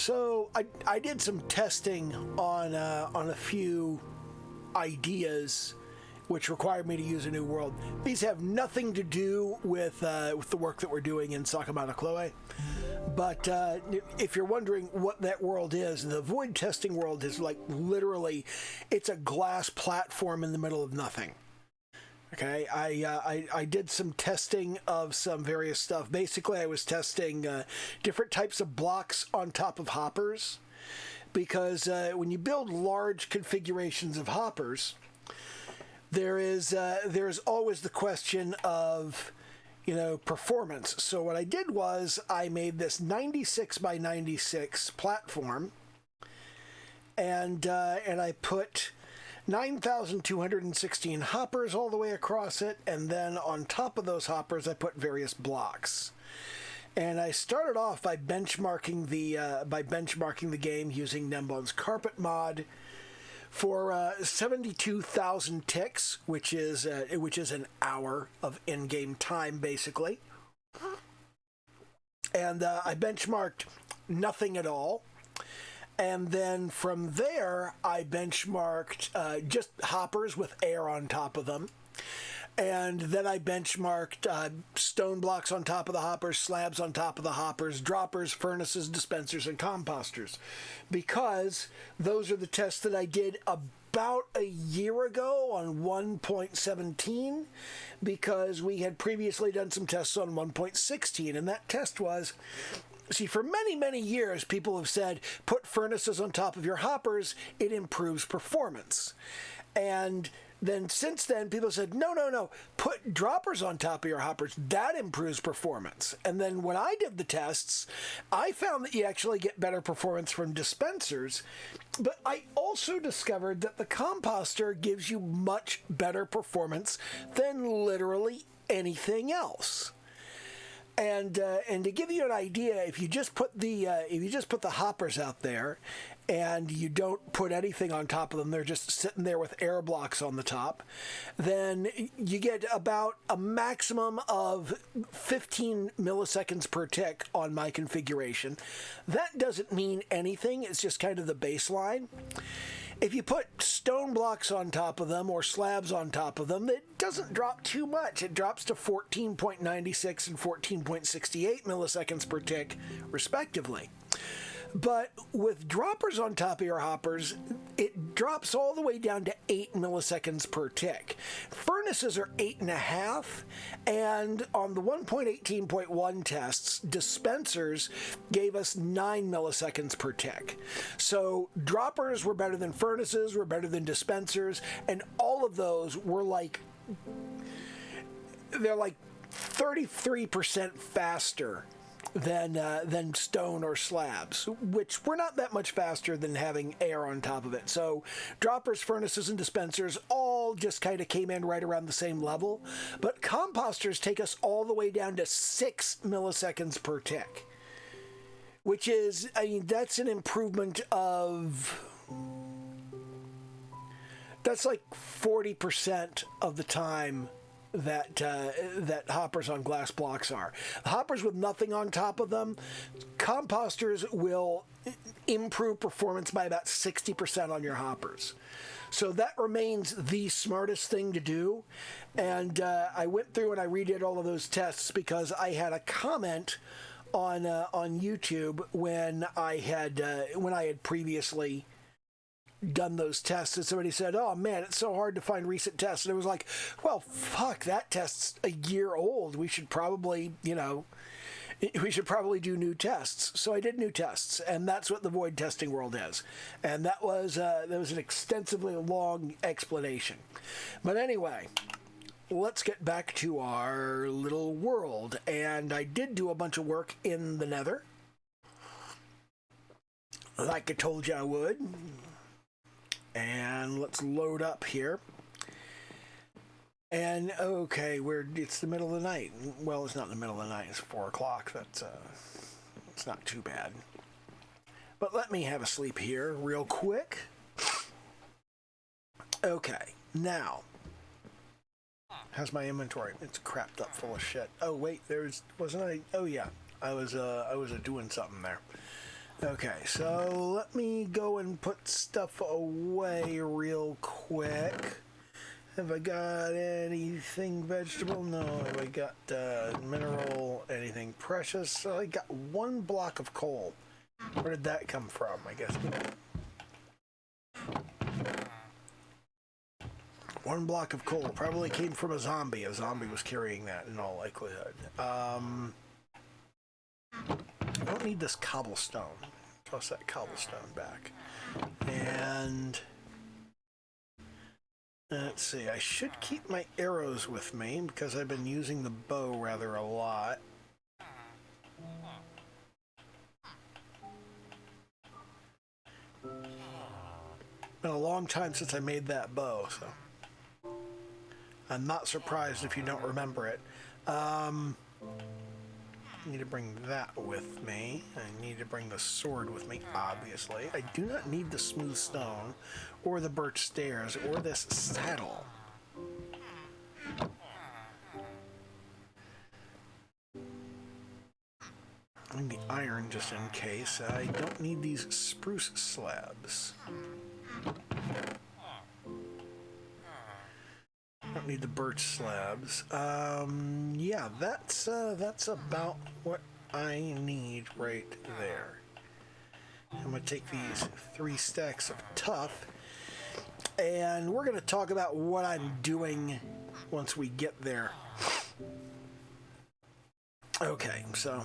So I did some testing on a few ideas which required me to use a new world. These have nothing to do with the work that we're doing in Sakamata Chloe. But if you're wondering what that world is, the void testing world is like literally, it's a glass platform in the middle of nothing. Okay, I did some testing of some various stuff. Basically, I was testing different types of blocks on top of hoppers, because when you build large configurations of hoppers, there's always the question of, you know, performance. So what I did was I made this 96 by 96 platform, and I put 9,216 hoppers all the way across it, and then on top of those hoppers I put various blocks. And I started off by benchmarking the game using Nembon's carpet mod for 72,000 ticks, which is an hour of in-game time basically. And I benchmarked nothing at all. And then from there, I benchmarked just hoppers with air on top of them. And then I benchmarked stone blocks on top of the hoppers, slabs on top of the hoppers, droppers, furnaces, dispensers, and composters. Because those are the tests that I did about a year ago on 1.17, because we had previously done some tests on 1.16, and that test was... See, for many, many years, people have said, put furnaces on top of your hoppers, it improves performance. And then since then, people said, no, put droppers on top of your hoppers, that improves performance. And then when I did the tests, I found that you actually get better performance from dispensers, but I also discovered that the composter gives you much better performance than literally anything else. And to give you an idea, if you just put the hoppers out there, and you don't put anything on top of them, they're just sitting there with air blocks on the top, then you get about a maximum of 15 milliseconds per tick on my configuration. That doesn't mean anything; it's just kind of the baseline. If you put stone blocks on top of them or slabs on top of them, it doesn't drop too much. It drops to 14.96 and 14.68 milliseconds per tick, respectively. But with droppers on top of your hoppers, it drops all the way down to 8 milliseconds per tick. Furnaces are 8.5, and on the 1.18.1 tests, dispensers gave us 9 milliseconds per tick. So droppers were better than furnaces, were better than dispensers, and all of those were like, they're like 33% faster than stone or slabs, which were not that much faster than having air on top of it. So droppers, furnaces, and dispensers all just kind of came in right around the same level, but composters take us all the way down to 6 milliseconds per tick, which is, I mean, that's an improvement of, that's like 40% of the time that hoppers on glass blocks are. Hoppers with nothing on top of them, composters will improve performance by about 60% on your hoppers. So that remains the smartest thing to do. And I went through and I redid all of those tests because I had a comment on YouTube when I had previously done those tests, and somebody said, oh man, it's so hard to find recent tests. And it was like, well, fuck, that test's a year old. We should probably do new tests. So I did new tests, and that's what the void testing world is. And that was an extensively long explanation. But anyway, let's get back to our little world. And I did do a bunch of work in the Nether, like I told you I would. And let's load up here. And okay, it's the middle of the night. Well, it's not the middle of the night, it's 4 o'clock. That's it's not too bad. But let me have a sleep here real quick. Okay, now, how's my inventory? It's crapped up full of shit. Oh wait, oh yeah, I was doing something there. Okay, so let me go and put stuff away real quick. Have I got anything vegetable? No. Have I got mineral, anything precious? So I got 1 block of coal. Where did that come from, I guess? 1 block of coal. Probably came from a zombie. A zombie was carrying that in all likelihood. I don't need this cobblestone. Toss that cobblestone back. And let's see. I should keep my arrows with me because I've been using the bow rather a lot. Been a long time since I made that bow, so I'm not surprised if you don't remember it. I need to bring that with me. I need to bring the sword with me, obviously. I do not need the smooth stone, or the birch stairs, or this saddle. I need the iron just in case. I don't need these spruce slabs. Don't need the birch slabs. Yeah, that's about what I need right there. I'm gonna take these 3 stacks of tuff, and we're gonna talk about what I'm doing once we get there. Okay, so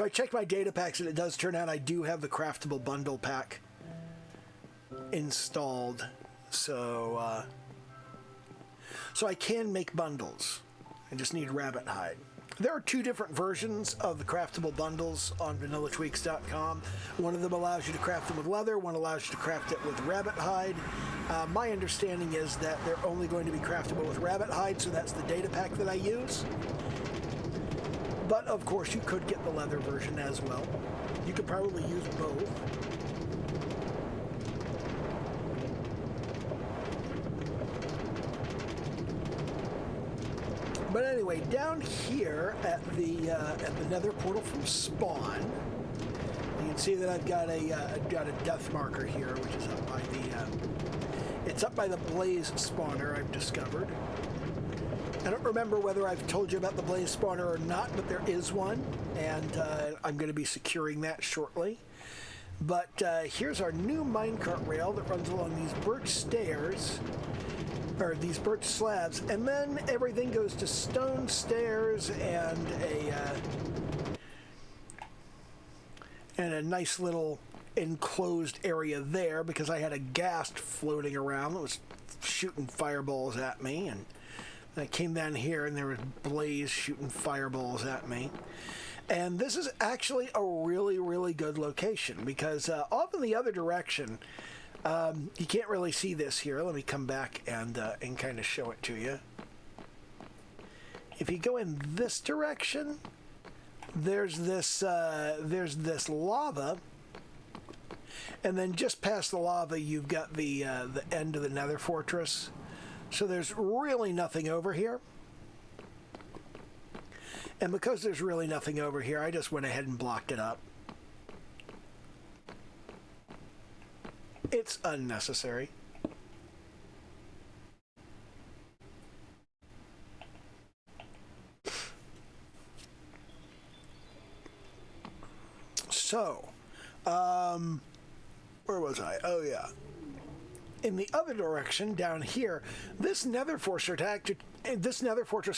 I checked my data packs, and it does turn out I do have the craftable bundle pack installed, so I can make bundles. I just need rabbit hide. There are 2 different versions of the craftable bundles on vanillatweaks.com. One of them allows you to craft them with leather, one allows you to craft it with rabbit hide. My understanding is that they're only going to be craftable with rabbit hide, so that's the data pack that I use. But of course you could get the leather version as well. You could probably use both. But anyway, down here at the Nether portal from spawn, you can see that I've got a death marker here, which is up by it's up by the blaze spawner I've discovered. I don't remember whether I've told you about the blaze spawner or not, but there is one, and I'm going to be securing that shortly. But here's our new minecart rail that runs along these birch stairs, or these birch slabs, and then everything goes to stone stairs and a nice little enclosed area there, because I had a ghast floating around that was shooting fireballs at me, and I came down here and there was blaze shooting fireballs at me. And this is actually a really, really good location, because off in the other direction, you can't really see this here. Let me come back and kind of show it to you. If you go in this direction, there's this lava, and then just past the lava, you've got the end of the Nether fortress. So there's really nothing over here. And because there's really nothing over here, I just went ahead and blocked it up. It's unnecessary. So, where was I? Oh, yeah. In the other direction, down here, this Nether fortress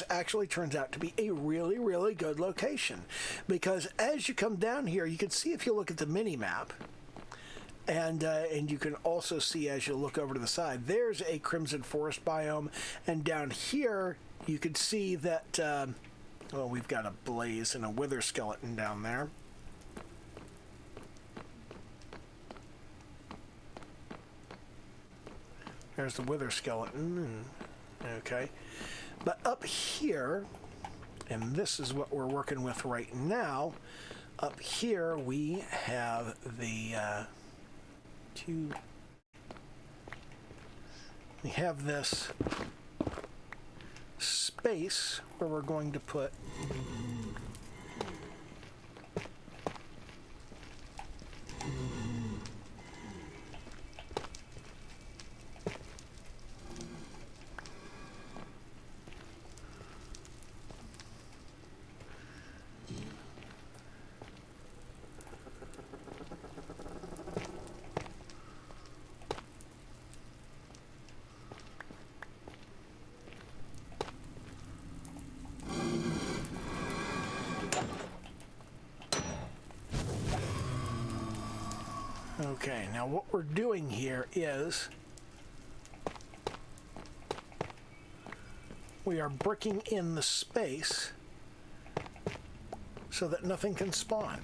actually turns out to be a really, really good location. Because as you come down here, you can see, if you look at the mini-map, and you can also see as you look over to the side, there's a crimson forest biome, and down here you can see that well, we've got a blaze and a wither skeleton down there. There's the wither skeleton, okay. But up here, and this is what we're working with right now, up here we have the we have this space where we're going to put Okay, now what we're doing here is we are bricking in the space so that nothing can spawn.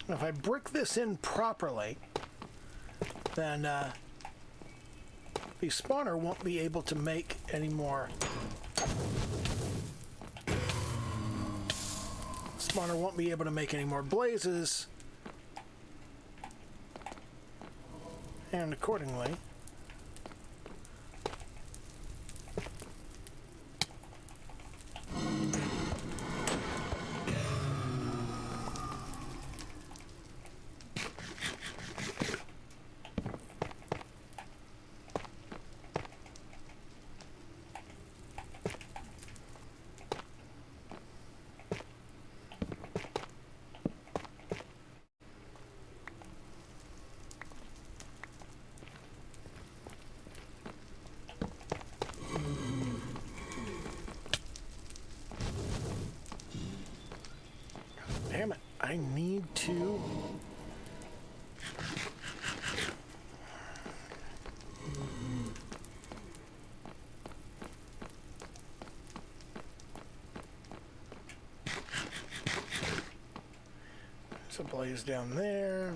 If I brick this in properly, then the spawner won't be able to make any more. Spawner won't be able to make any more blazes, and accordingly, damn it, I need to... There's a blaze down there.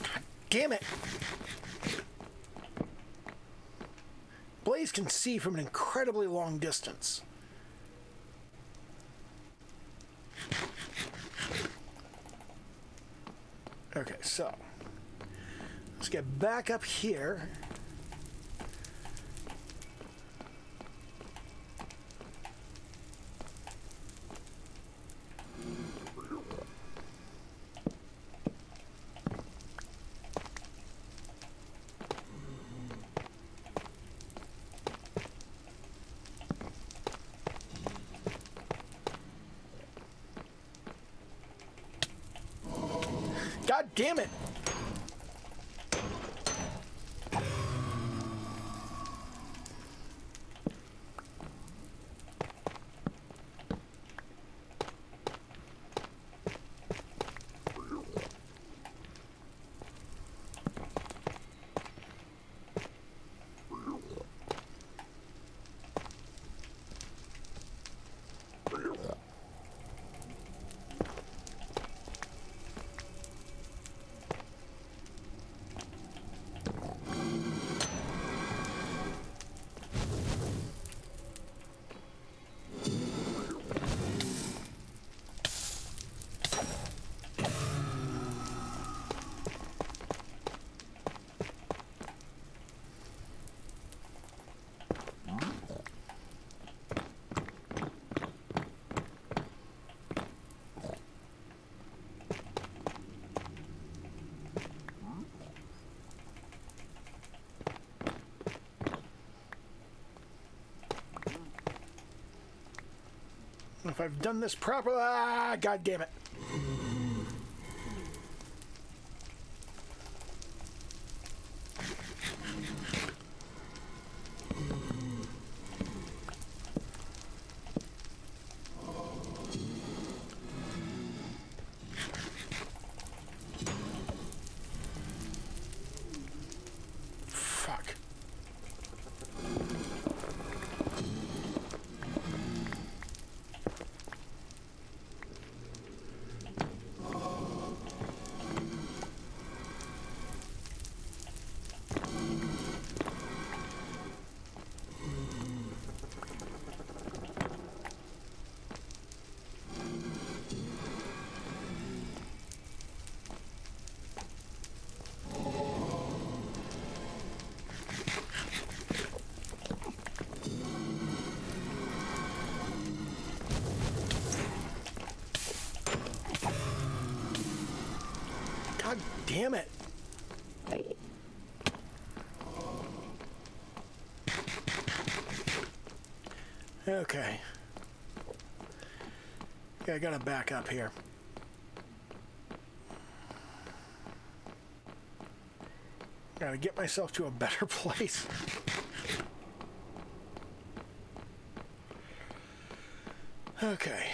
God damn it! Blaze can see from an incredibly long distance. Okay, so let's get back up here. God damn it! If I've done this properly, God damn it. Fuck. God damn it. Okay. Yeah, I gotta back up here. Gotta get myself to a better place. Okay.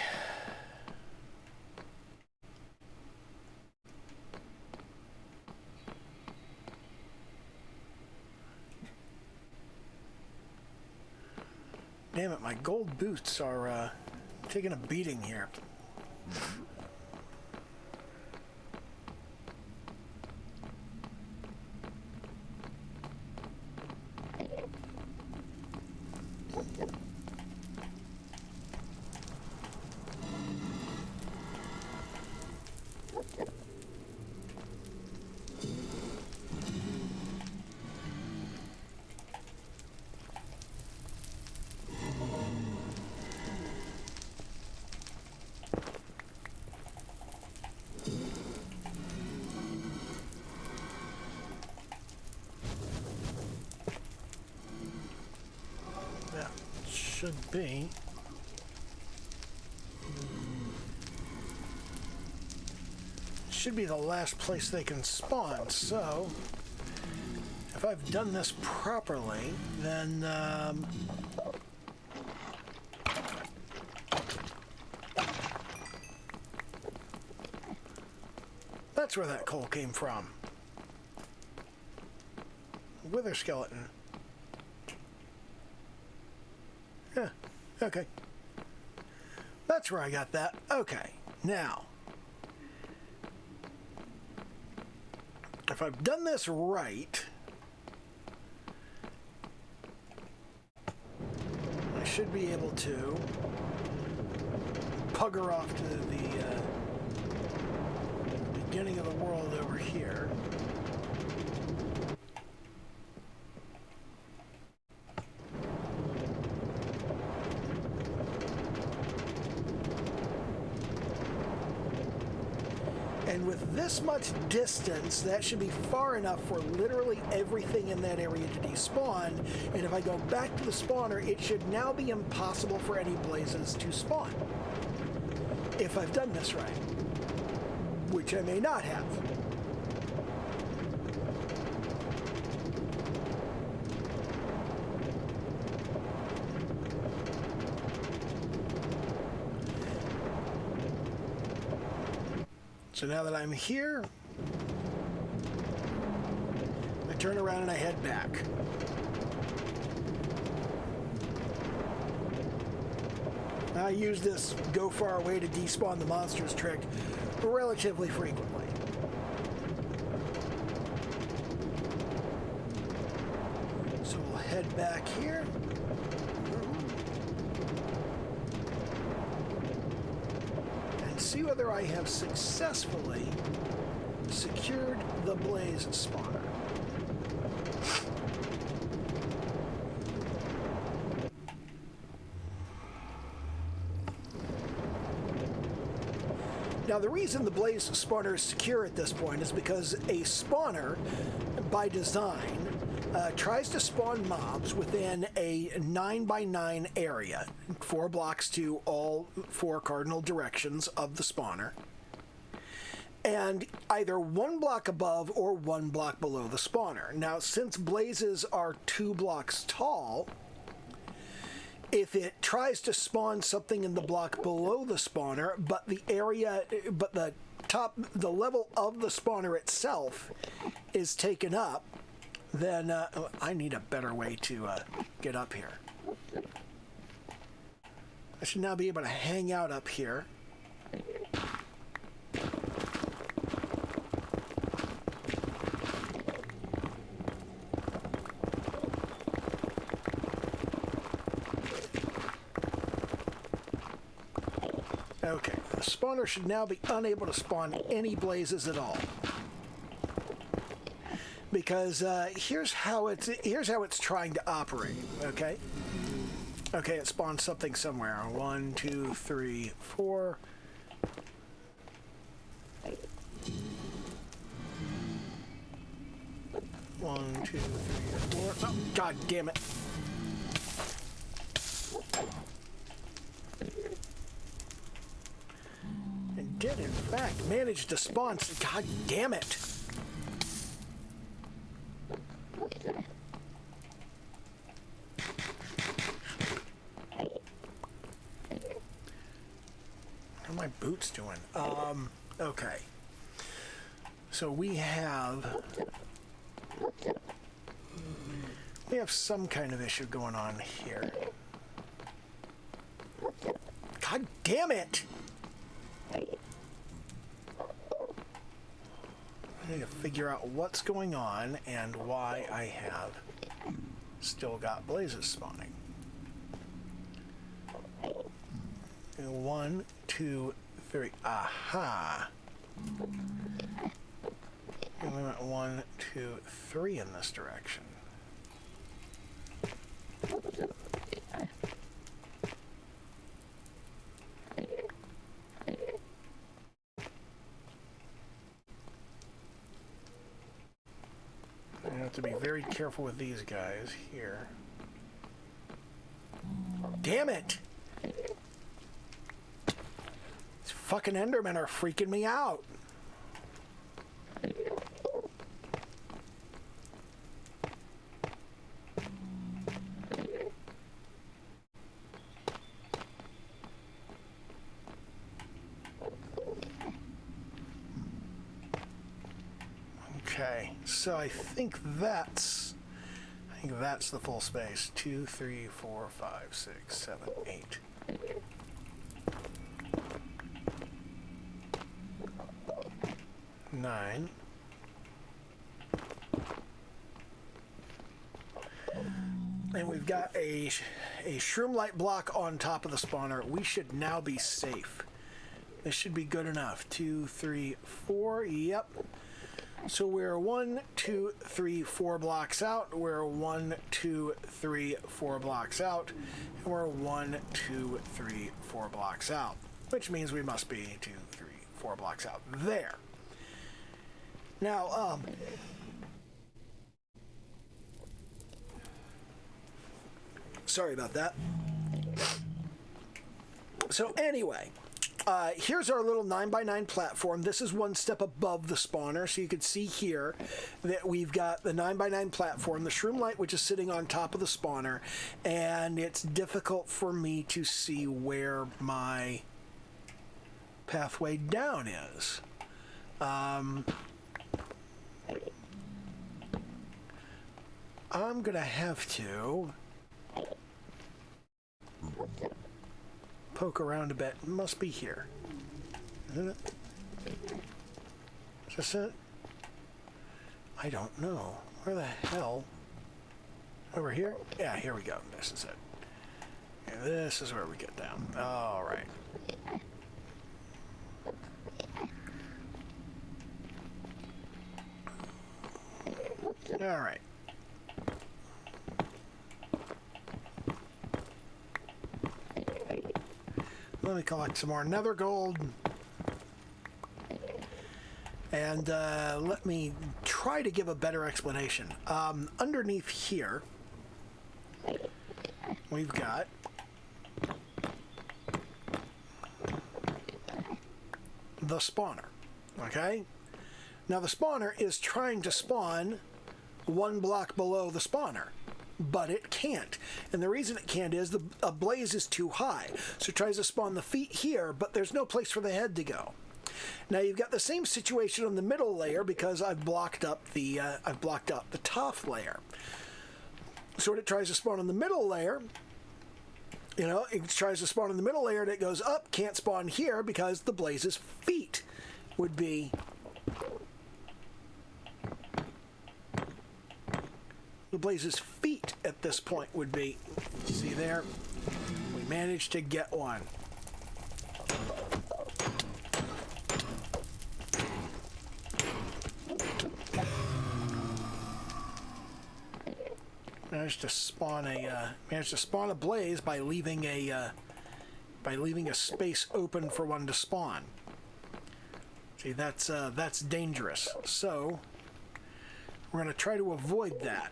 Damn it, my gold boots are taking a beating here. Should be. Should be the last place they can spawn, so if I've done this properly, then that's where that coal came from. Wither skeleton. Yeah, okay. That's where I got that. Okay, now, if I've done this right, I should be able to pugger off to the beginning of the world over here. And with this much distance, that should be far enough for literally everything in that area to despawn. And if I go back to the spawner, it should now be impossible for any blazes to spawn. If I've done this right. Which I may not have. So now that I'm here, I turn around and I head back. I use this go far away to despawn the monsters trick relatively frequently. So we'll head back here. See whether I have successfully secured the blaze spawner. Now the reason the blaze spawner is secure at this point is because a spawner, by design, tries to spawn mobs within a 9x9 area, 4 blocks to all 4 cardinal directions of the spawner, and either 1 block above or 1 block below the spawner. Now, since blazes are 2 blocks tall, if it tries to spawn something in the block below the spawner, but the level of the spawner itself is taken up, then I need a better way to get up here. I should now be able to hang out up here. Okay, the spawner should now be unable to spawn any blazes at all. Because here's how it's trying to operate. Okay. Okay, it spawned something somewhere. 1, 2, 3, 4. 1, 2, 3, 4. Oh, God damn it. And did, in fact, manage to spawn. God damn it. What are my boots doing? Okay. So we have some kind of issue going on here. God damn it! I need to figure out what's going on and why I have still got blazes spawning. 1, 2, 3. Aha! And we went 1, 2, 3 in this direction. I have to be very careful with these guys here. Damn it! These fucking Endermen are freaking me out. Okay, so I think that's the full space. 2, 3, 4, 5, 6, 7, 8. Nine. And we've got a shroom light block on top of the spawner. We should now be safe. This should be good enough. 2, 3, 4. Yep. So we're 1, 2, 3, 4 blocks out. We're 1, 2, 3, 4 blocks out. And we're 1, 2, 3, 4 blocks out. Which means we must be 2, 3, 4 blocks out. There. Now, sorry about that. So anyway, here's our little 9x9 platform. This is one step above the spawner, so you can see here that we've got the 9x9 platform, the shroom light, which is sitting on top of the spawner, and it's difficult for me to see where my pathway down is. I'm gonna have to poke around a bit. It must be here. Isn't it? Is this it? I don't know. Where the hell? Over here? Yeah, here we go. This is it. And this is where we get down. All right. All right. Let me collect some more nether gold. And let me try to give a better explanation. Underneath here, we've got the spawner. Okay? Now the spawner is trying to spawn one block below the spawner, but it can't. And the reason it can't is a blaze is too high. So it tries to spawn the feet here, but there's no place for the head to go. Now you've got the same situation on the middle layer because I've blocked up the top layer. So when it tries to spawn on the middle layer, you know, it tries to spawn in the middle layer and it goes up, can't spawn here because the blaze's feet would be at this point would be, see there, we managed to get one. Managed to spawn a blaze by leaving a space open for one to spawn. See, that's dangerous. So We're going to try to avoid that.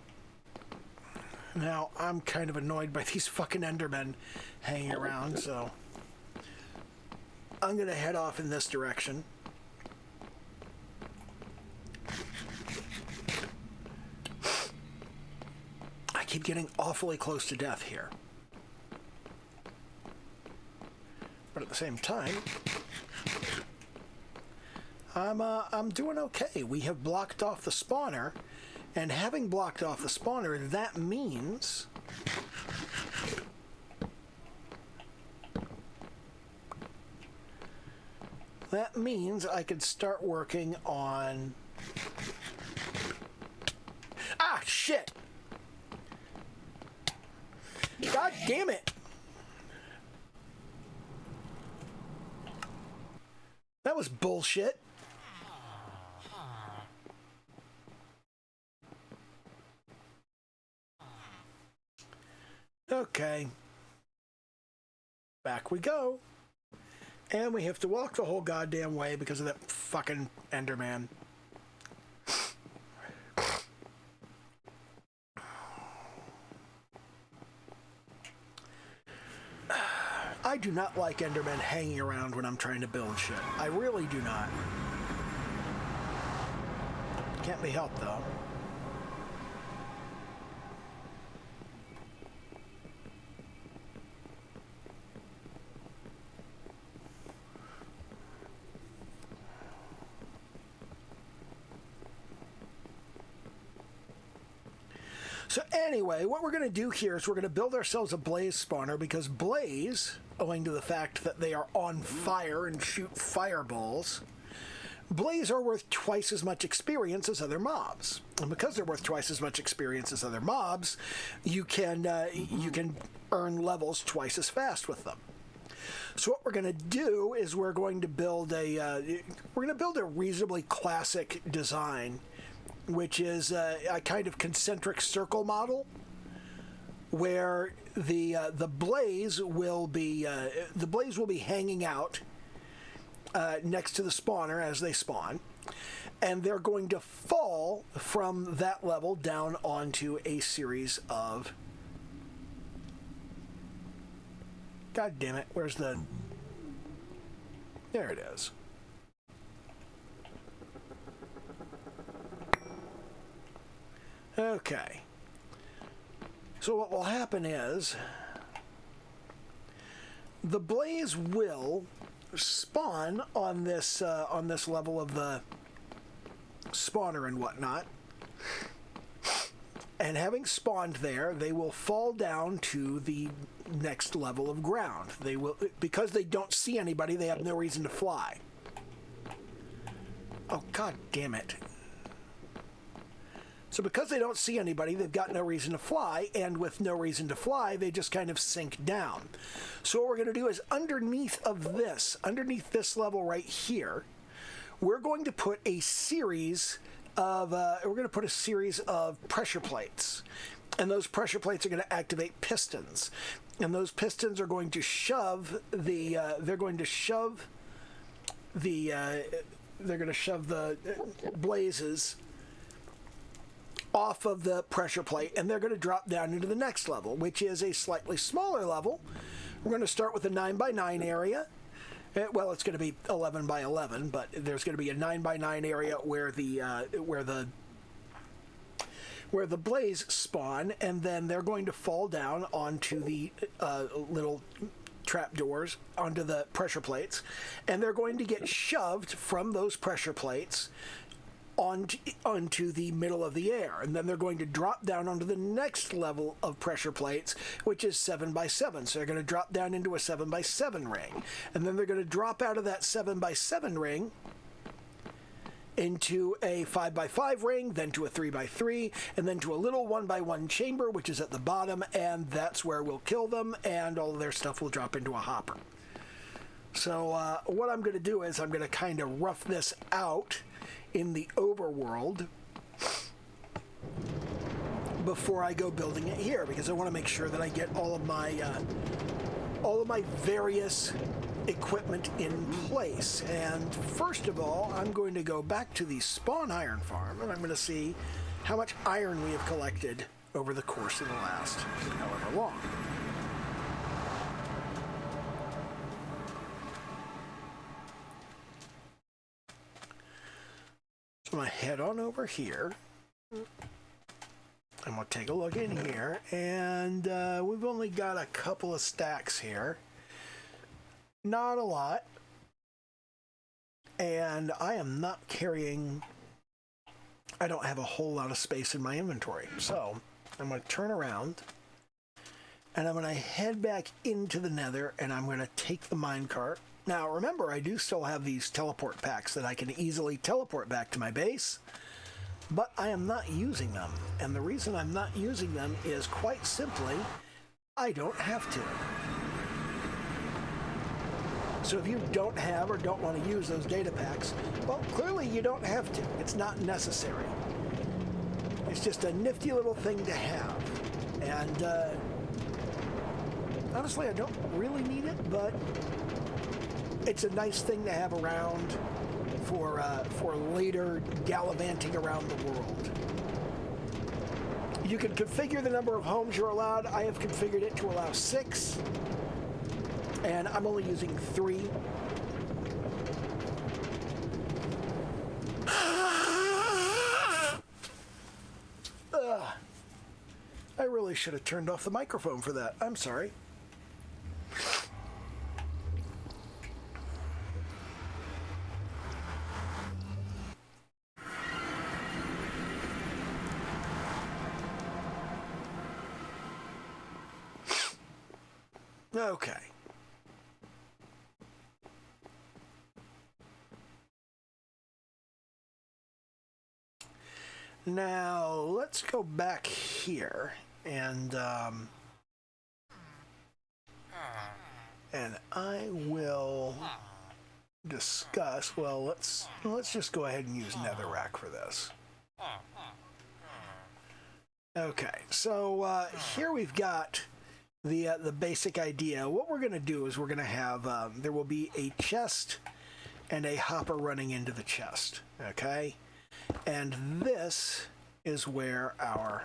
Now, I'm kind of annoyed by these fucking Endermen hanging around, so I'm going to head off in this direction. I keep getting awfully close to death here. But at the same time, I'm doing okay. We have blocked off the spawner, and having blocked off the spawner, that means I could start working on... Ah, shit! God damn it! That was bullshit. Okay. Back we go. And we have to walk the whole goddamn way because of that fucking Enderman. I do not like Endermen hanging around when I'm trying to build shit. I really do not. Can't be helped, though. So anyway, what we're going to do here is we're going to build ourselves a blaze spawner, because blaze, owing to the fact that they are on fire and shoot fireballs, blaze are worth twice as much experience as other mobs. And because they're worth twice as much experience as other mobs, you can earn levels twice as fast with them. So what we're going to do is we're going to build a reasonably classic design, which is a kind of concentric circle model, where the blaze will be hanging out next to the spawner as they spawn, and they're going to fall from that level down onto a series of... God damn it! Where's the... There it is. Okay. So what will happen is the blaze will spawn on this level of the spawner and whatnot, and having spawned there, they will fall down to the next level of ground. They will, because they don't see anybody, they have no reason to fly. Oh, god damn it. So because they don't see anybody, they've got no reason to fly, and with no reason to fly, they just kind of sink down. So what we're going to do is underneath this level right here, we're going to put a series of pressure plates, and those pressure plates are going to activate pistons, and those pistons are going to shove the blazes off of the pressure plate, and they're going to drop down into the next level, which is a slightly smaller level. We're going to start with a 9x9 area. Well, it's going to be 11x11, but there's going to be a 9x9 area where the blaze spawn, and then they're going to fall down onto the little trapdoors, onto the pressure plates, and they're going to get shoved from those pressure plates onto the middle of the air, and then they're going to drop down onto the next level of pressure plates, which is 7x7. So they're going to drop down into a 7x7 ring, and then they're going to drop out of that 7x7 ring into a 5x5 ring, then to a 3x3, and then to a little 1x1 chamber, which is at the bottom, and that's where we'll kill them, and all of their stuff will drop into a hopper. So what I'm going to do is I'm going to kind of rough this out in the overworld before I go building it here, because I want to make sure that I get all of my various equipment in place. And first of all, I'm going to go back to the spawn iron farm, and I'm going to see how much iron we have collected over the course of the last however long. So I'm going to head on over here. I'm going to take a look in here, and we've only got a couple of stacks here. Not a lot. And I am not carrying... I don't have a whole lot of space in my inventory. So I'm going to turn around, and I'm going to head back into the Nether, and I'm going to take the minecart. Now, remember, I do still have these teleport packs that I can easily teleport back to my base. But I am not using them, and the reason I'm not using them is quite simply, I don't have to. So if you don't have or don't want to use those data packs, well, clearly you don't have to. It's not necessary. It's just a nifty little thing to have. And honestly, I don't really need it, but it's a nice thing to have around for later gallivanting around the world. You can configure the number of homes you're allowed. I have configured it to allow 6, and I'm only using 3. I really should have turned off the microphone for that. I'm sorry. Okay. Now, let's go back here and I will discuss, well, let's just go ahead and use netherrack for this. Okay, so here we've got the basic idea. What we're going to do is we're going to have, there will be a chest and a hopper running into the chest, okay? And this is where our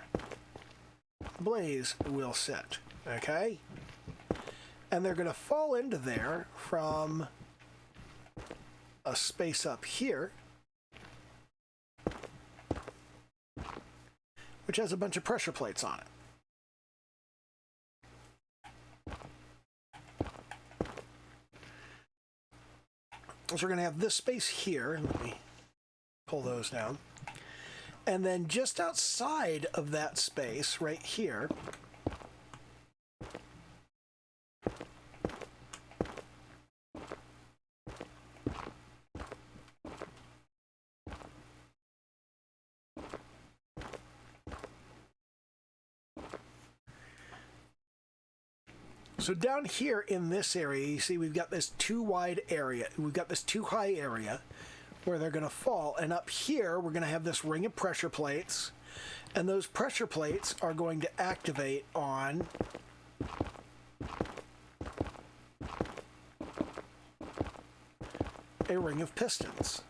blaze will sit, okay? And they're going to fall into there from a space up here, which has a bunch of pressure plates on it. So we're going to have this space here. Let me pull those down. And then just outside of that space, right here, so down here in this area, you see we've got this too wide area. We've got this too high area where they're going to fall. And up here, we're going to have this ring of pressure plates. And those pressure plates are going to activate on a ring of pistons.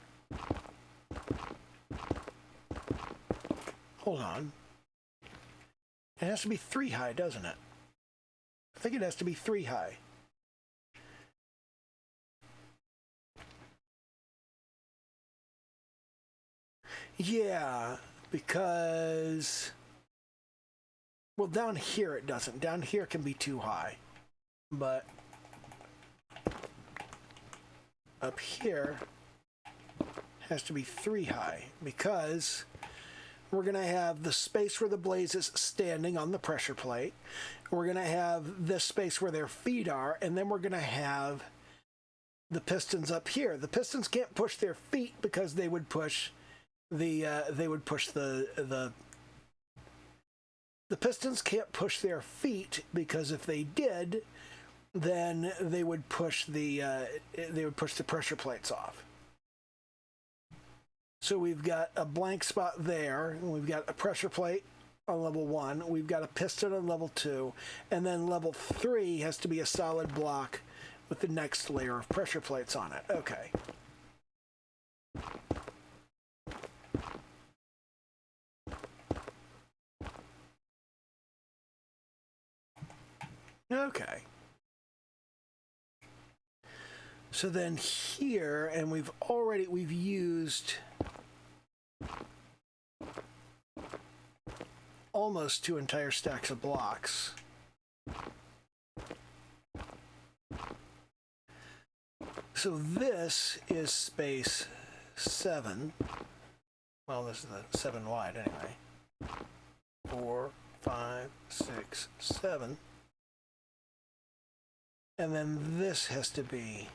Hold on. It has to be 3 high, doesn't it? I think it has to be 3 high. Yeah, because... well, down here it doesn't. Down here can be 2 high. But up here has to be 3 high, because we're going to have the space where the blaze is standing on the pressure plate. We're going to have this space where their feet are, and then we're going to have the pistons up here. The pistons can't push their feet because they would push the pistons can't push their feet, because if they did, then they would push the pressure plates off. So we've got a blank spot there, and we've got a pressure plate on level 1, we've got a piston on level 2, and then level 3 has to be a solid block with the next layer of pressure plates on it. Okay. Okay. So then here, and we've used almost 2 entire stacks of blocks. So this is space 7. Well, this is the 7 wide anyway. 4, 5, 6, 7. And then this has to be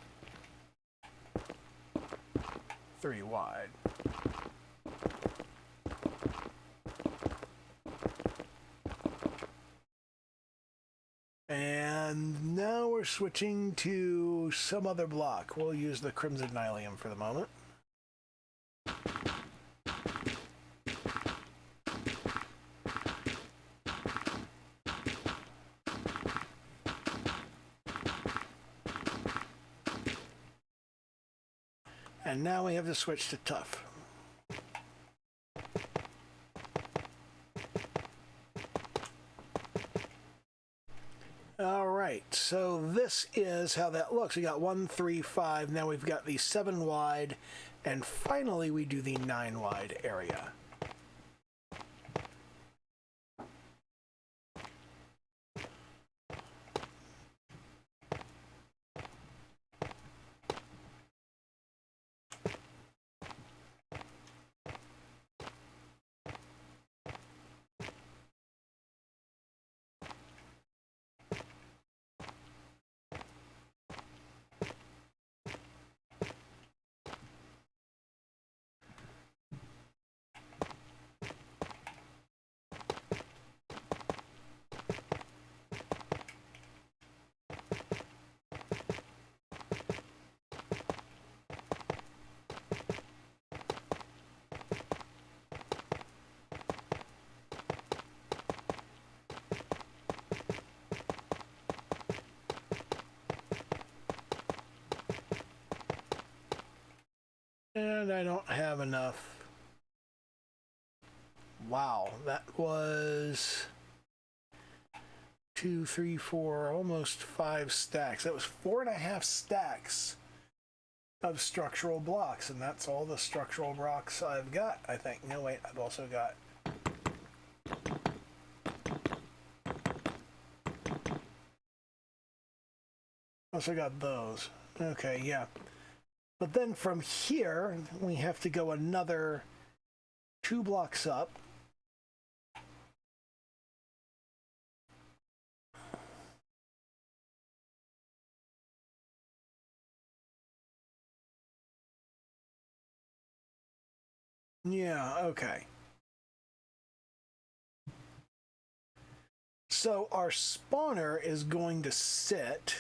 3 wide. And now we're switching to some other block. We'll use the Crimson Nylium for the moment. And now we have to switch to tough. All right, so this is how that looks. We got 1, 3, 5. Now we've got the 7 wide, and finally we do the 9 wide area. And I don't have enough. Wow, that was 2, 3, 4, almost 5 stacks. That was 4.5 stacks of structural blocks, and that's all the structural blocks I've got, I think. No, wait, I've also got... those. Okay, yeah. But then from here, we have to go another 2 blocks up. Yeah, okay. So our spawner is going to sit...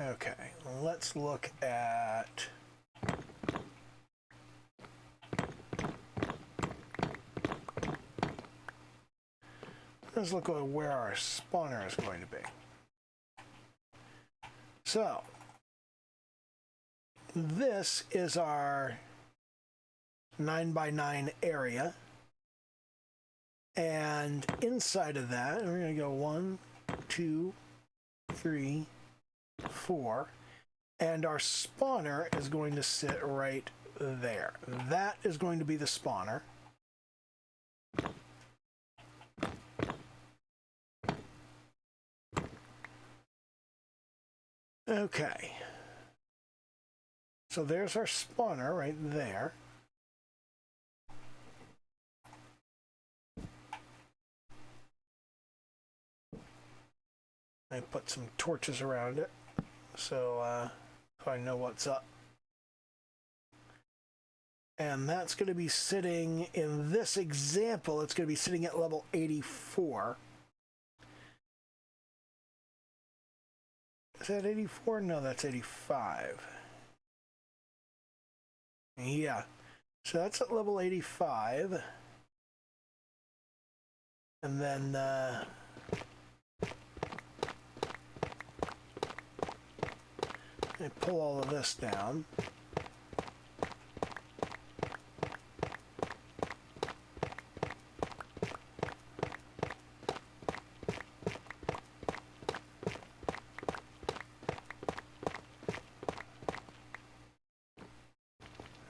Okay, let's look at... Let's look at where our spawner is going to be. So, this is our 9x9 area. And inside of that, we're going to go 1, 2, 3, 4, and our spawner is going to sit right there. That is going to be the spawner. Okay. So there's our spawner right there. I put some torches around it so I know what's up. And that's going to be sitting, in this example, it's going to be sitting at level 84. Is that 84? No, that's 85. Yeah. So that's at level 85. And then I pull all of this down.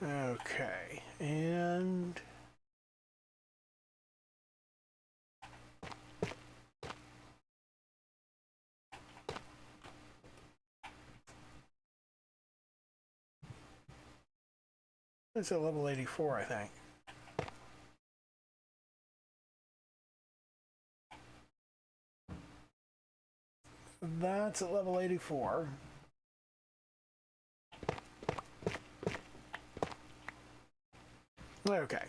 Okay, and it's at level 84, I think. That's at level 84. Okay.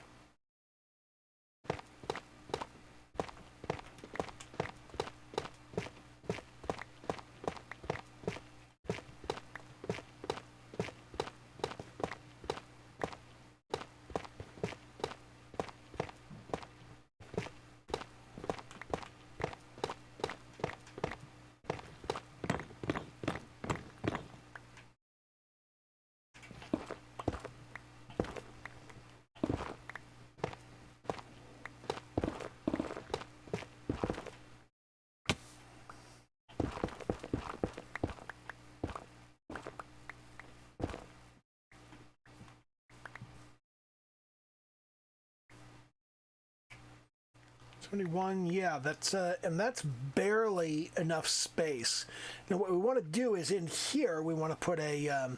Yeah, that's and that's barely enough space. Now, what we want to do is in here we want to put a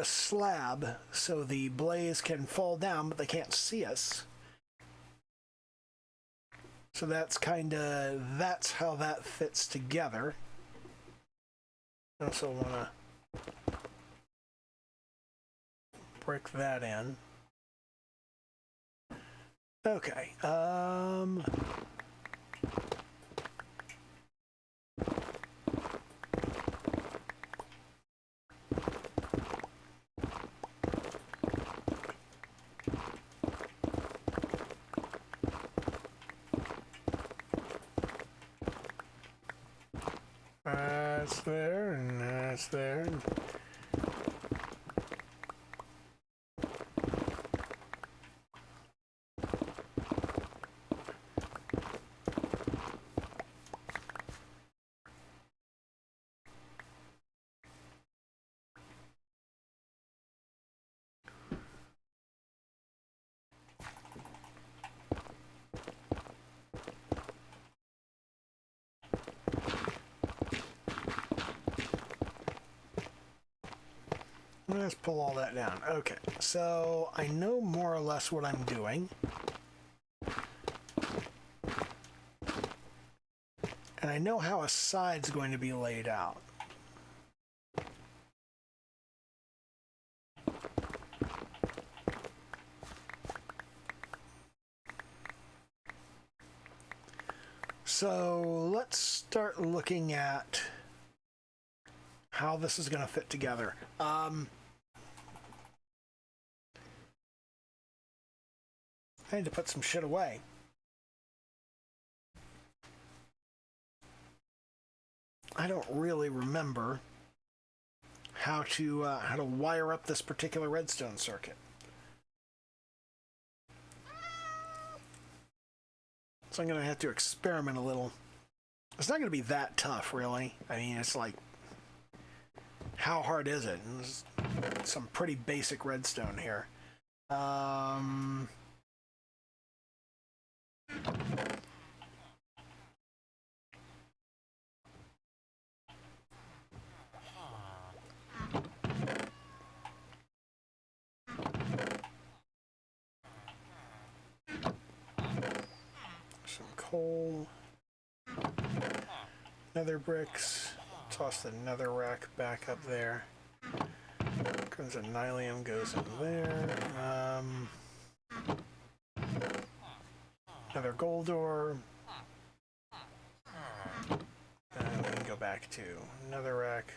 slab so the blaze can fall down, but they can't see us. So that's how that fits together. I also want to break that in. Okay, that's there, and that's there. Let's pull all that down. Okay, so I know more or less what I'm doing. And I know how a side's going to be laid out. So let's start looking at how this is going to fit together. I need to put some shit away. I don't really remember how to wire up this particular redstone circuit. So I'm going to have to experiment a little. It's not going to be that tough, really. I mean, it's like, how hard is it? And there's some pretty basic redstone here. Some coal. Nether bricks. Toss the nether rack back up there. Comes a nylium, goes in there. Another gold ore. And we can go back to nether rack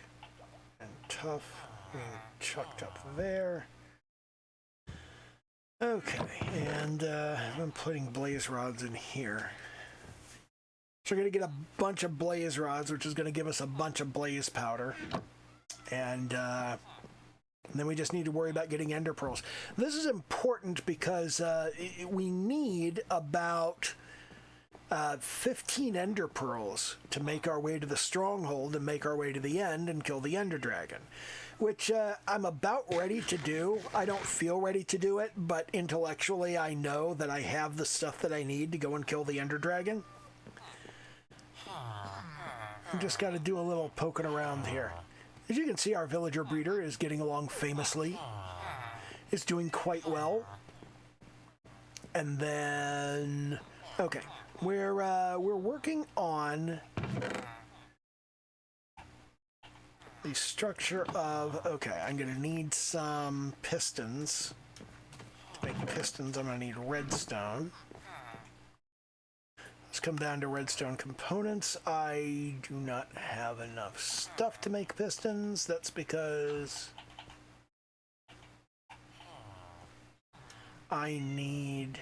and tough being chucked up there. Okay, and I'm putting blaze rods in here. So we're going to get a bunch of blaze rods, which is going to give us a bunch of blaze powder. And then we just need to worry about getting ender pearls. This is important because we need about 15 ender pearls to make our way to the stronghold and make our way to the end and kill the ender dragon, which I'm about ready to do. I don't feel ready to do it, but intellectually I know that I have the stuff that I need to go and kill the ender dragon. I just got to do a little poking around here. As you can see, our villager breeder is getting along famously. It's doing quite well. And then, okay, we're working on the structure of, okay, I'm going to need some pistons. To make pistons, I'm going to need redstone. Let's come down to redstone components. I do not have enough stuff to make pistons. That's because I need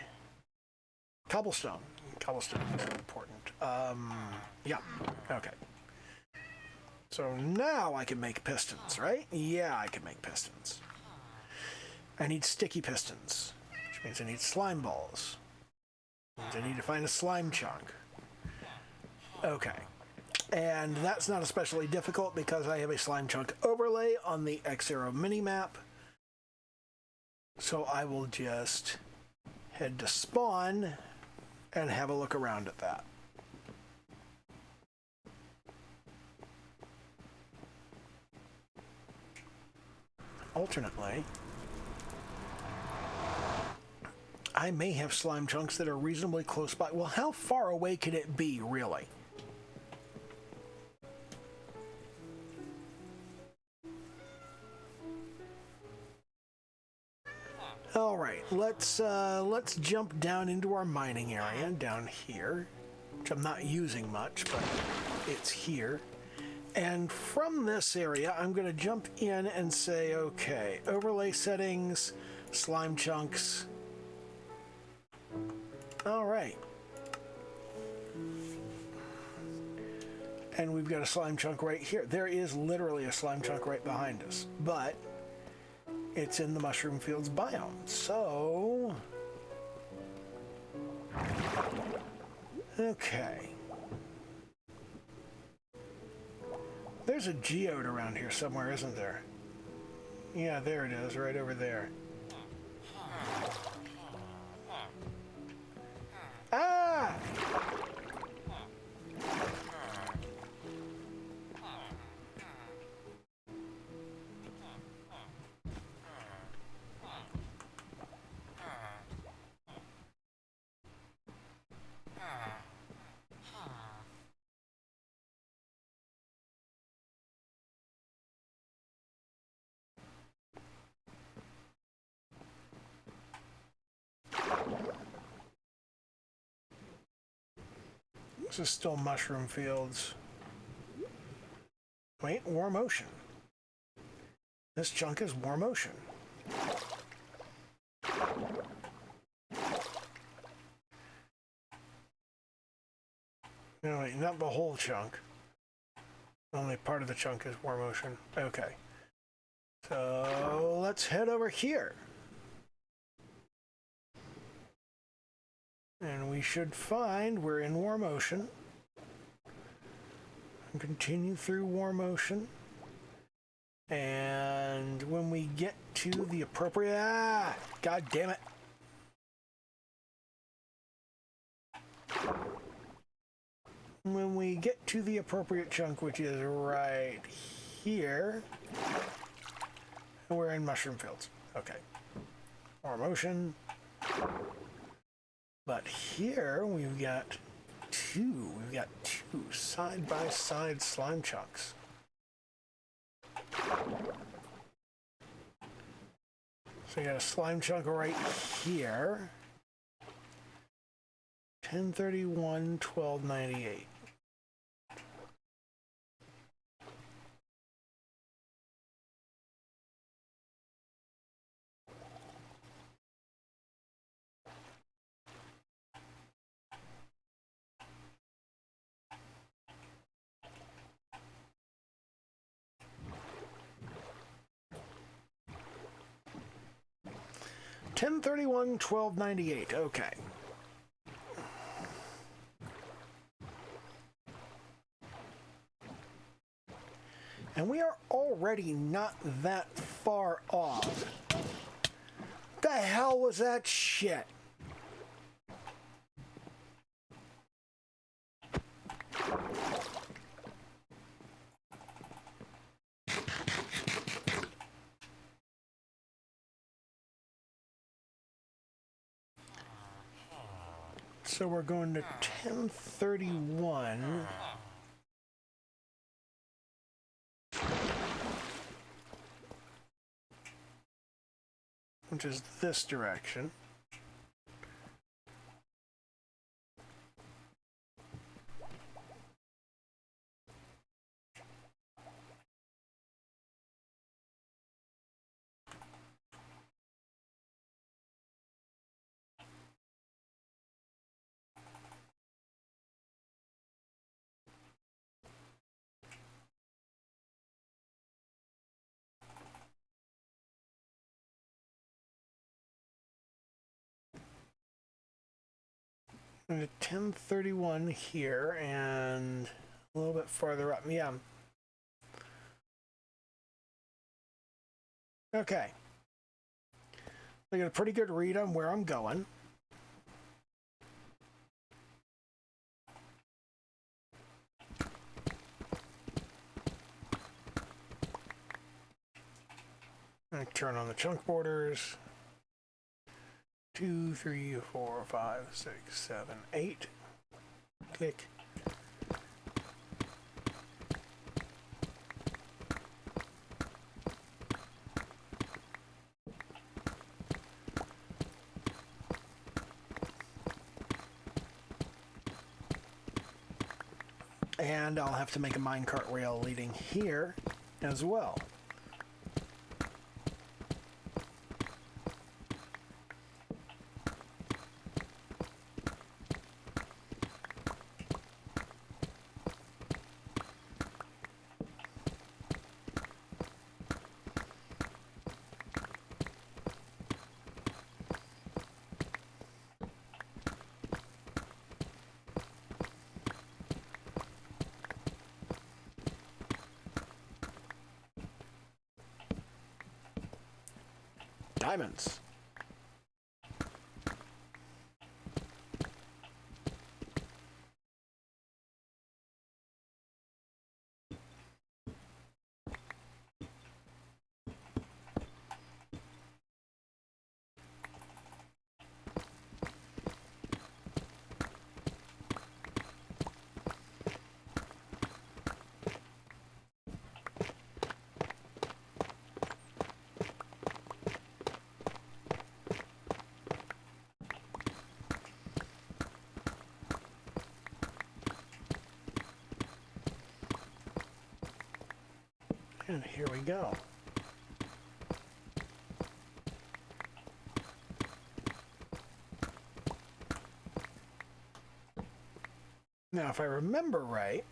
cobblestone. Cobblestone is important. Yeah, okay. So now I can make pistons, right? Yeah, I can make pistons. I need sticky pistons, which means I need slime balls. Which means I need to find a slime chunk. Okay. And that's not especially difficult because I have a slime chunk overlay on the X-Arrow minimap. So I will just head to spawn and have a look around at that. Alternately, I may have slime chunks that are reasonably close by. Well, how far away can it be, really? All right, let's jump down into our mining area down here, which I'm not using much, but it's here. And from this area, I'm going to jump in and say, okay, overlay settings, slime chunks. All right. And we've got a slime chunk right here. There is literally a slime chunk right behind us, but it's in the mushroom fields biome. So, okay. There's a geode around here somewhere, isn't there? Yeah, there it is, right over there. Ah! This is still mushroom fields. Wait, warm ocean. This chunk is warm ocean. No, wait, not the whole chunk. Only part of the chunk is warm ocean. Okay. So let's head over here. And we should find we're in warm ocean. And continue through warm ocean. And when we get to the appropriate... God damn it. When we get to the appropriate chunk, which is right here, we're in mushroom fields. Okay. Warm ocean. But here we've got two side-by-side slime chunks. So you got a slime chunk right here. 1031, 1298. $1031, $12.98. Okay. And we are already not that far off. The hell was that shit? So we're going to 1031. Which is this direction. And a 1031 here and a little bit farther up. Yeah. Okay. I got a pretty good read on where I'm going. I turn on the chunk borders. 2, 3, 4, 5, 6, 7, 8. Click. And I'll have to make a minecart rail leading here as well. Diamonds. And here we go. Now, if I remember right,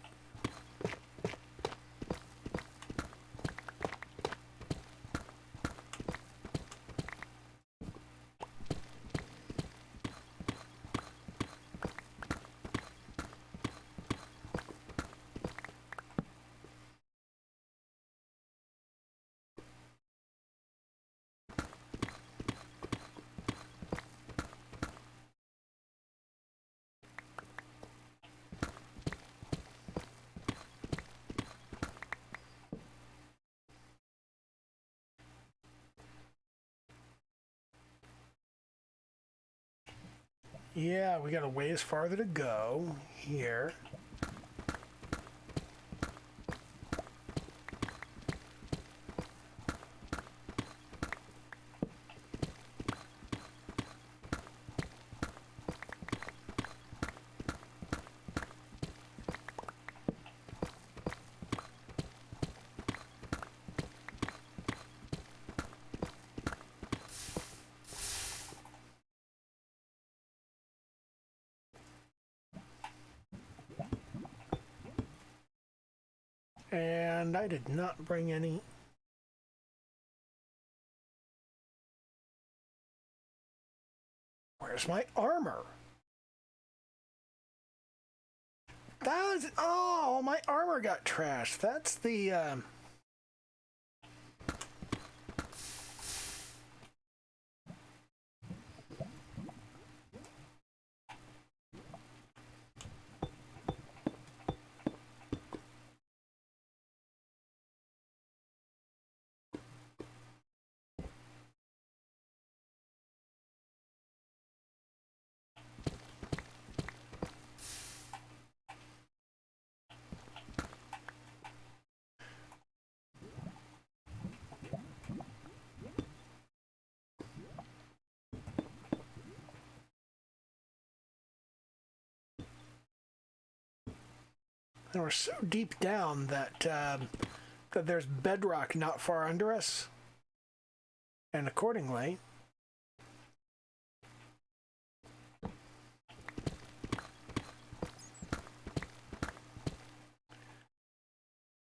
yeah, we got a ways farther to go here. And I did not bring any. Where's my armor? That was, oh, my armor got trashed. That's the And we're so deep down that that there's bedrock not far under us. And accordingly,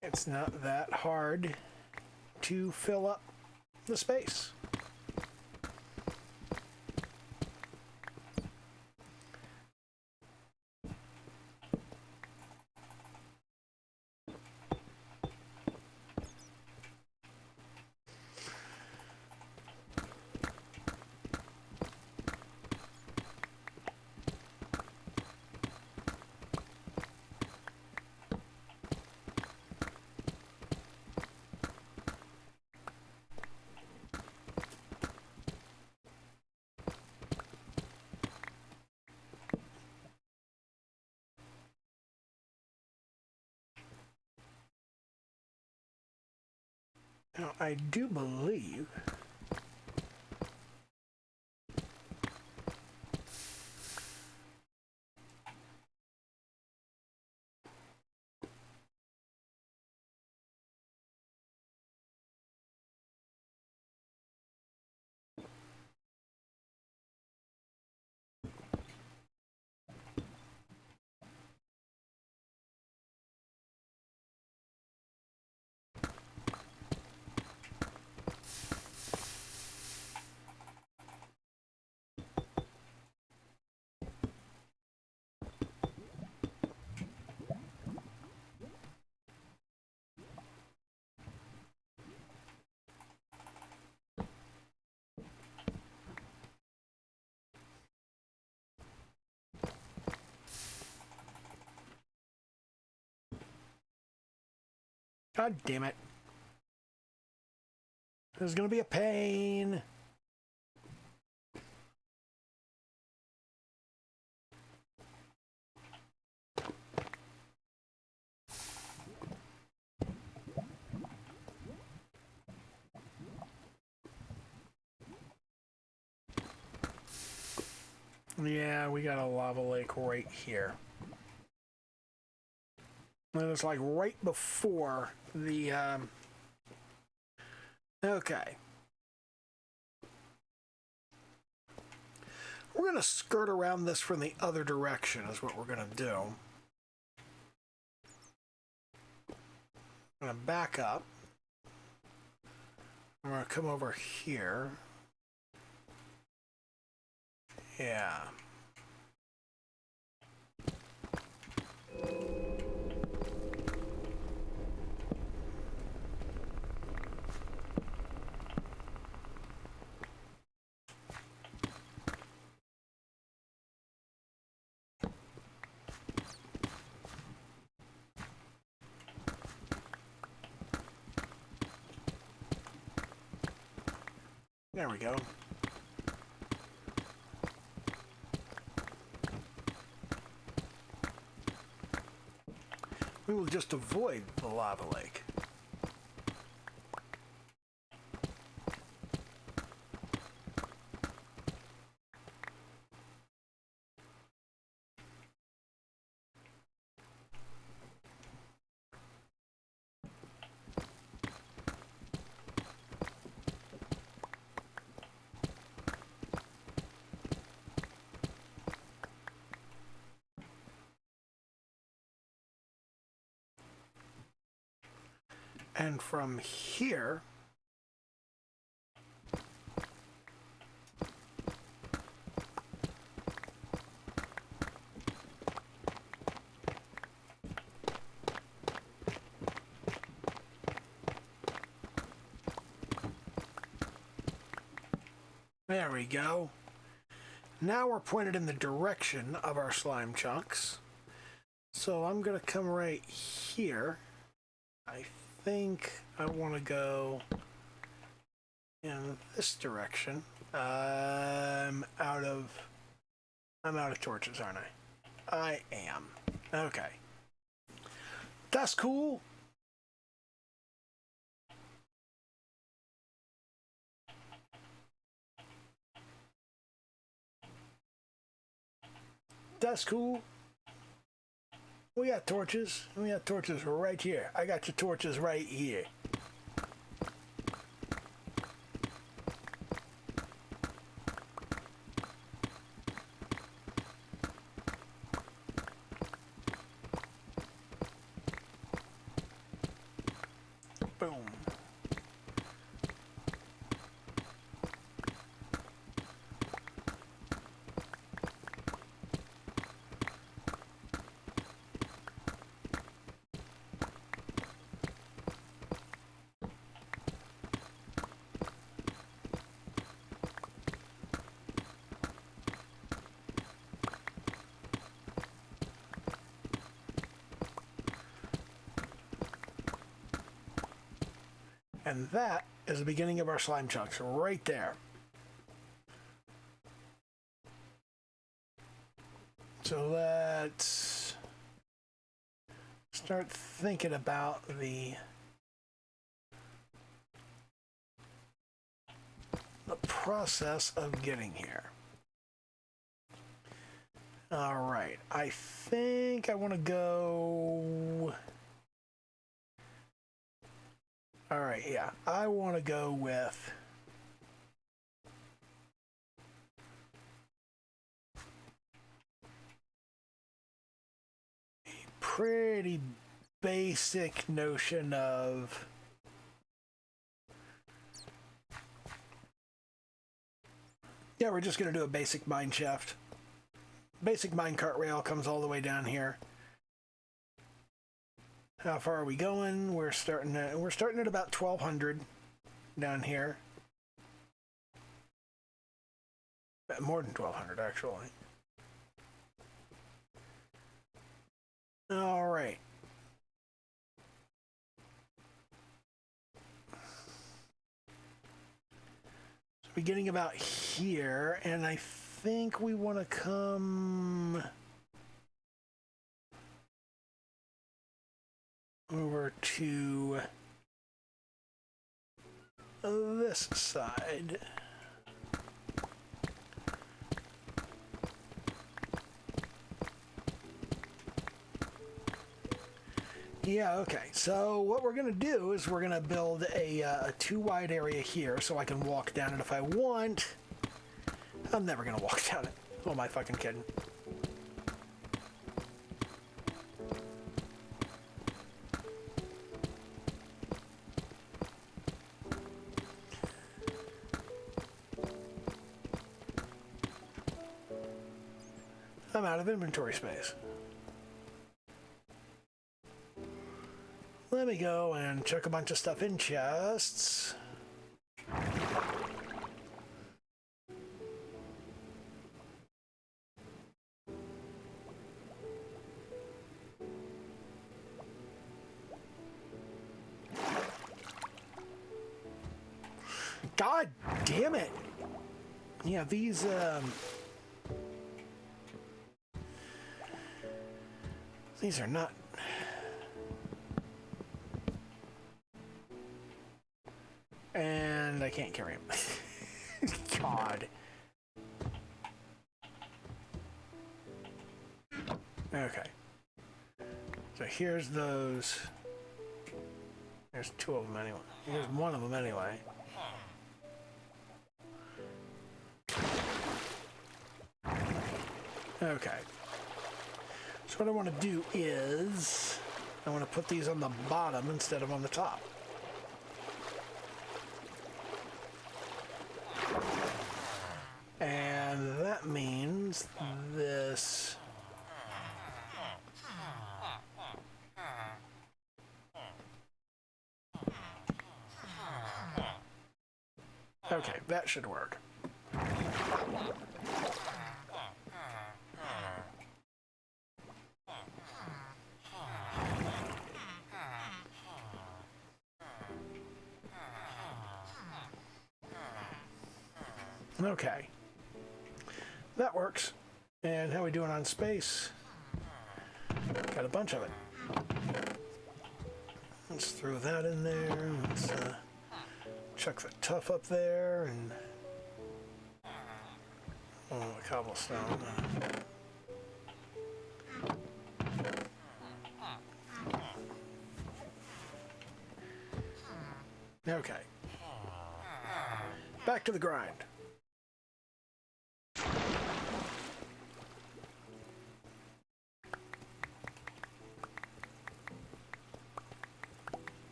it's not that hard to fill up the space. Now, I do believe God damn it. This is going to be a pain. Yeah, we got a lava lake right here. And it's like right before the, okay. We're going to skirt around this from the other direction is what we're going to do. I'm going to back up. I'm going to come over here. Yeah. There we go. We will just avoid the lava lake. And from here, there we go. Now we're pointed in the direction of our slime chunks. So I'm going to come right here. I think I want to go in this direction. I'm out of torches, aren't I? I am. Okay. That's cool. That's cool. We got torches. We got torches right here. I got your torches right here. Boom. And that is the beginning of our slime chunks right there. So let's start thinking about the process of getting here. All right, I think I want to go... All right, yeah, I want to go with a pretty basic notion of we're just going to do a basic mine shaft. Basic minecart rail comes all the way down here. How far are we going? We're starting at about 1200 down here. More than 1200 actually. All right. So beginning about here, and I think we want to come over to this side. Yeah, okay. So what we're going to do is we're going to build a too wide area here so I can walk down it if I want. I'm never going to walk down it. Who am I fucking kidding? I'm out of inventory space. Let me go and chuck a bunch of stuff in chests. God damn it! Yeah, these are not... And I can't carry them. God. Okay. So here's those. There's two of them anyway. Here's one of them anyway. Okay. So what I want to do is I want to put these on the bottom instead of on the top. And that means this. Okay, that should work. Okay. That works. And how are we doing on space? Got a bunch of it. Let's throw that in there. Let's chuck the tuff up there and the cobblestone. Okay. Back to the grind.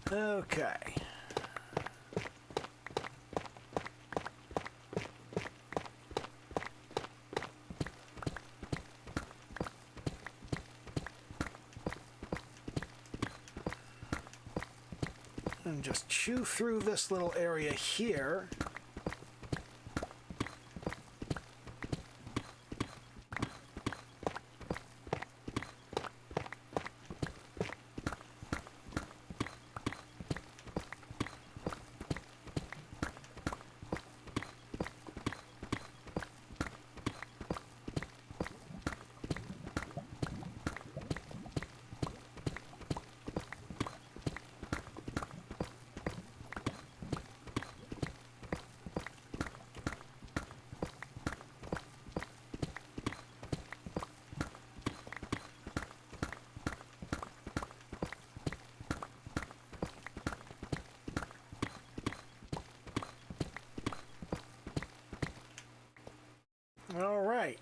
Okay. And just chew through this little area here. All right.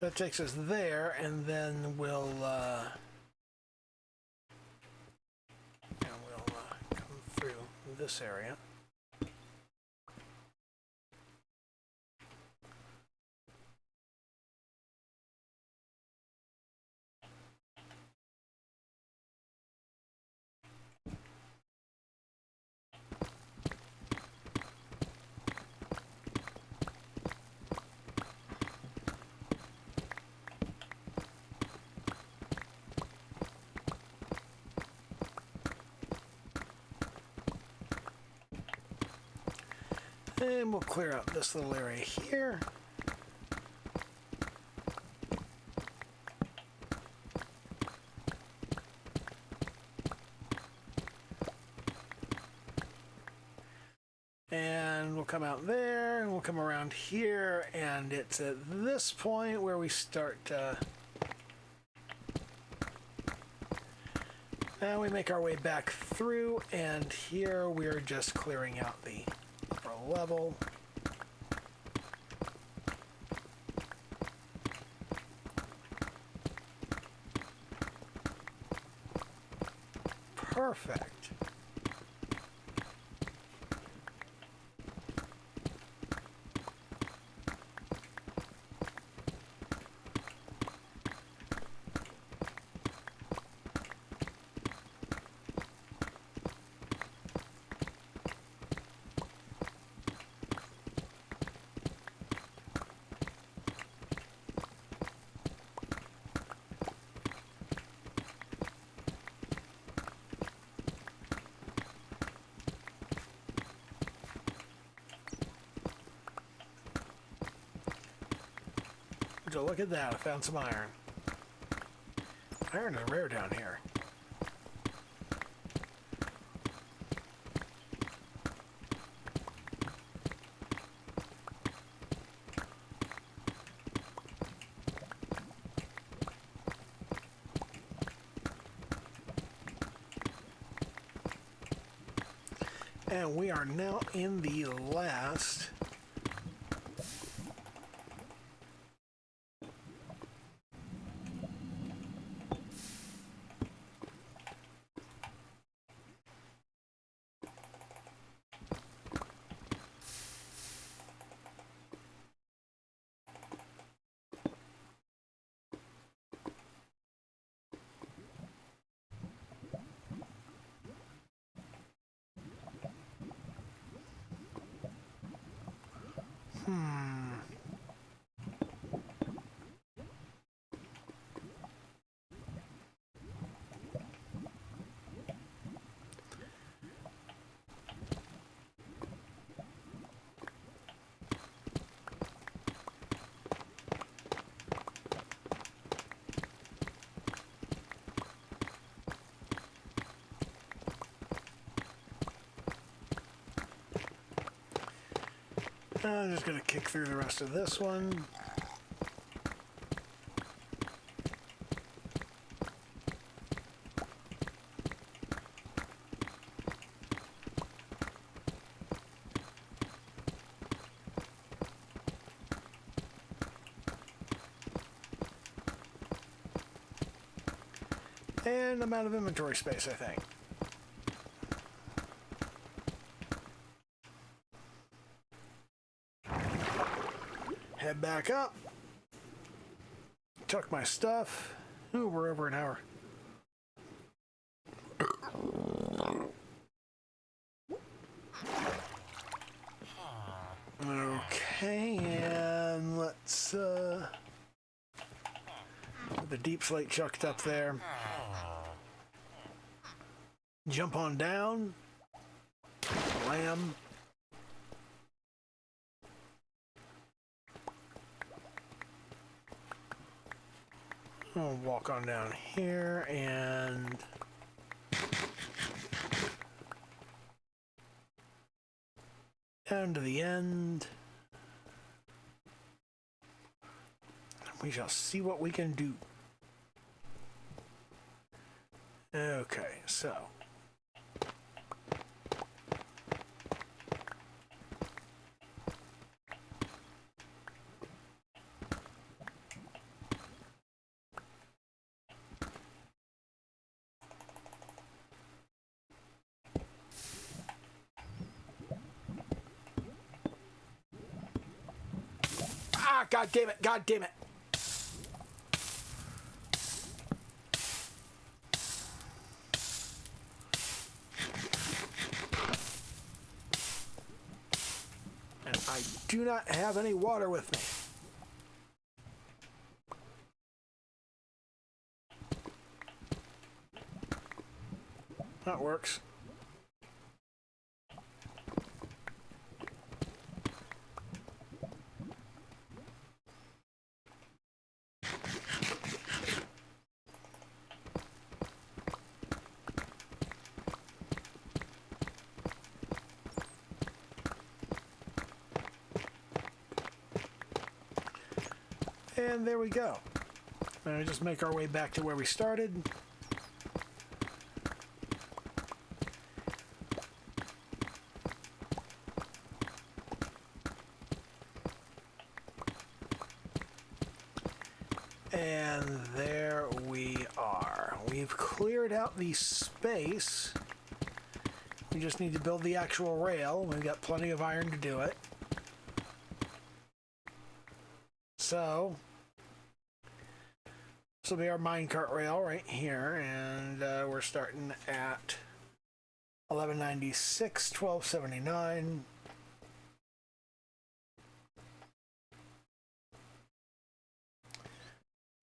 That takes us there, and then we'll come through this area. And we'll clear out this little area here. And we'll come out there, and we'll come around here, and it's at this point where we start now we make our way back through, and here we're just clearing out the upper level. Perfect. So look at that, I found some iron. Iron is rare down here. And we are now in the last I'm just going to kick through the rest of this one. And I'm out of inventory space, I think. Head back up. Tuck my stuff. Ooh, we're over an hour. Okay, and let's the deep slate chucked up there. Jump on down. Lamb. I'll walk on down here and down to the end. We shall see what we can do. Okay, so. Ah, God damn it, God damn it. And I do not have any water with me. That works. And there we go. Now we just make our way back to where we started. And there we are. We've cleared out the space. We just need to build the actual rail. We've got plenty of iron to do it. So, this will be our minecart rail right here, and we're starting at 1196, 1279.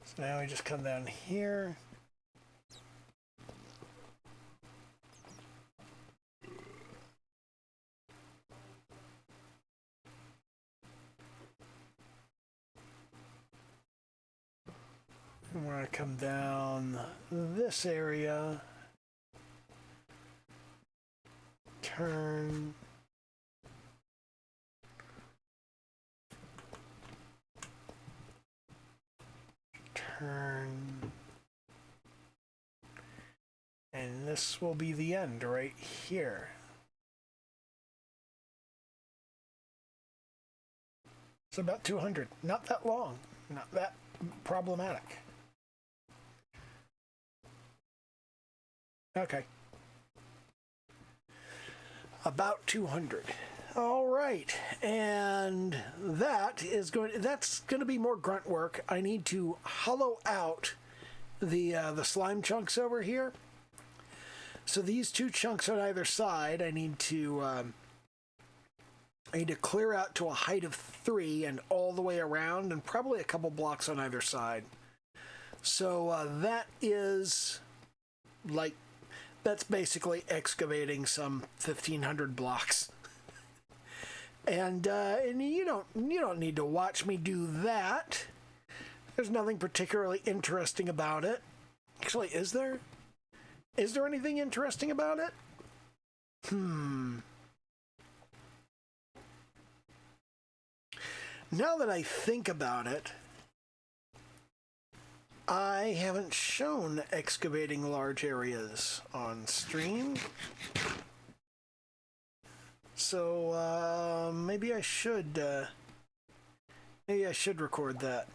So now we just come down here. And we're going to come down this area, turn, and this will be the end right here. It's about 200, not that long, not that problematic. Okay. About 200. All right. And that's going to be more grunt work. I need to hollow out the slime chunks over here. So these two chunks on either side, I need to clear out to a height of 3 and all the way around, and probably a couple blocks on either side. So that is like, that's basically excavating some 1,500 blocks. And you don't need to watch me do that. There's nothing particularly interesting about it. Actually, is there? Is there anything interesting about it? Now that I think about it, I haven't shown excavating large areas on stream. So maybe I should record that.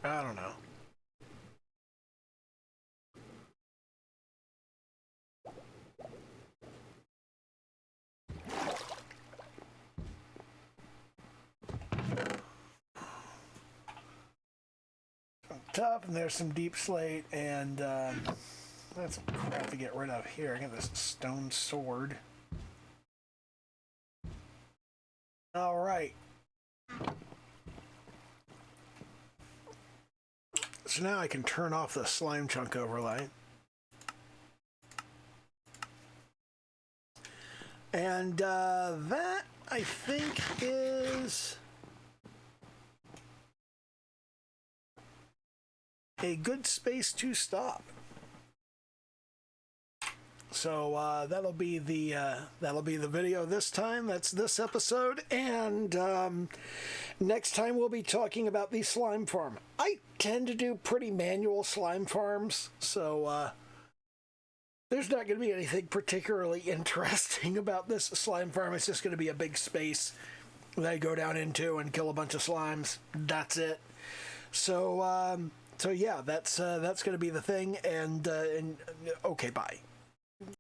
I don't know. Tough, and there's some deep slate, and that's crap to get rid of here. I got this stone sword. All right. So now I can turn off the slime chunk overlay. And that, I think, is a good space to stop. So that'll be the video this time. That's this episode, and next time we'll be talking about the slime farm. I tend to do pretty manual slime farms, so there's not going to be anything particularly interesting about this slime farm. It's just going to be a big space that I go down into and kill a bunch of slimes. That's it. So yeah, that's going to be the thing. And okay, bye.